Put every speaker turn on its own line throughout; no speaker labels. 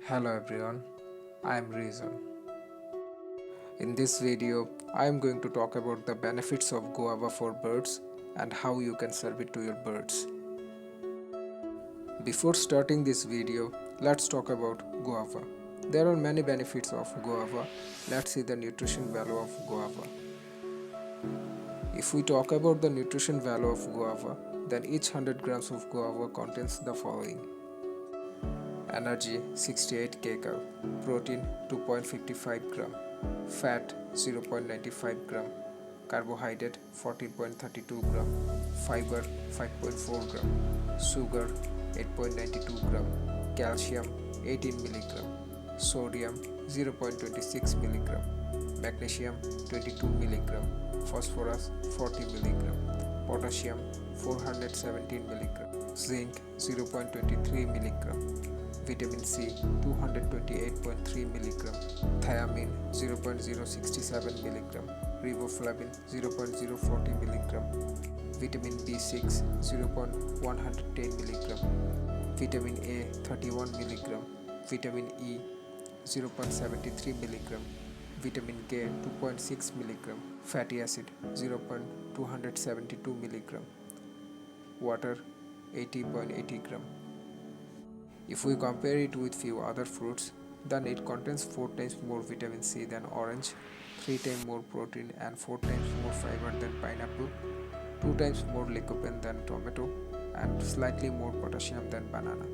Hello everyone, I am Rejon. In this video, I am going to talk about the benefits of guava for birds and how you can serve it to your birds. Before starting this video, let's talk about guava. There are many benefits of guava. Let's see the nutrition value of guava. If we talk about the nutrition value of guava, then each 100 grams of guava contains the following: energy 68 kcal, protein 2.55 gram, fat 0.95 gram, carbohydrate 14.32 gram, fiber 5.4 gram, sugar 8.92 gram, calcium 18 milligram, sodium 0.26 milligram, magnesium 22 milligram, phosphorus 40 milligram, potassium 417 milligram, zinc 0.23 milligram, vitamin C 228.3 mg, thiamine 0.067 mg, riboflavin 0.040 mg, vitamin B6 0.110 mg, vitamin A 31 mg, vitamin E 0.73 mg, vitamin K 2.6 mg, fatty acid 0.272 mg, water 80.80 gram. If we compare it with few other fruits, then it contains 4 times more vitamin C than orange, 3 times more protein and 4 times more fiber than pineapple, 2 times more lycopene than tomato, and slightly more potassium than banana.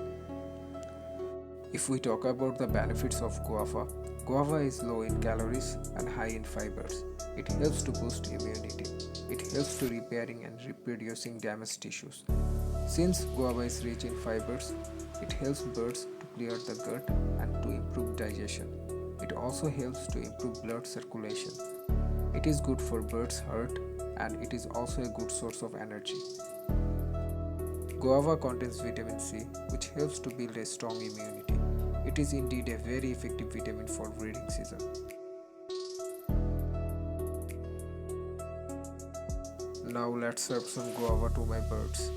If we talk about the benefits of guava, guava is low in calories and high in fibers. It helps to boost immunity. It helps to repairing and reproducing damaged tissues. Since guava is rich in fibers, it helps birds to clear the gut and to improve digestion. It also helps to improve blood circulation. It is good for birds' heart and it is also a good source of energy. Guava contains vitamin C, which helps to build a strong immunity. It is indeed a very effective vitamin for breeding season. Now let's serve some guava to my birds.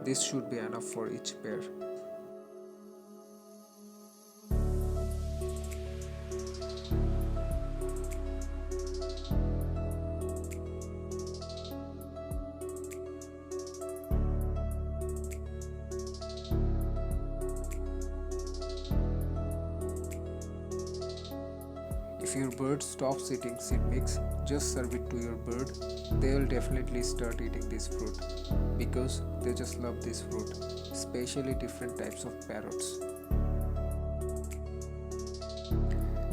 This should be enough for each pair. If your bird stops eating seed mix, just serve it to your bird. They will definitely start eating this fruit because they just love this fruit, especially different types of parrots.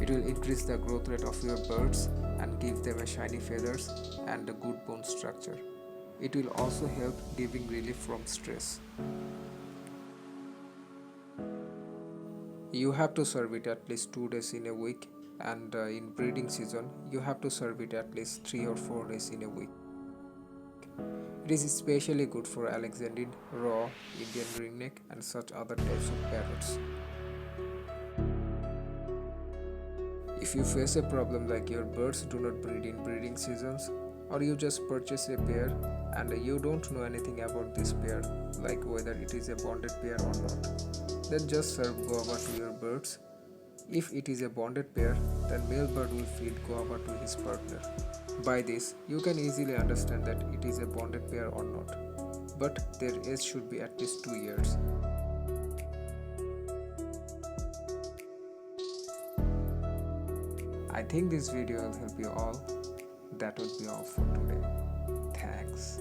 It will increase the growth rate of your birds and give them a shiny feathers and a good bone structure. It will also help giving relief from stress. You have to serve it at least 2 days in a week, and in breeding season you have to serve it at least 3 or 4 days in a week. It is especially good for Alexandrine, raw, Indian ringneck and such other types of parrots. If you face a problem like your birds do not breed in breeding seasons, or you just purchase a pair and you don't know anything about this pair, like whether it is a bonded pair or not, then just serve guava to your birds. If it is a bonded pair, then male bird will feed guava to his partner. By this, you can easily understand that it is a bonded pair or not, but their age should be at least 2 years. I think this video will help you all. That would be all for today. Thanks.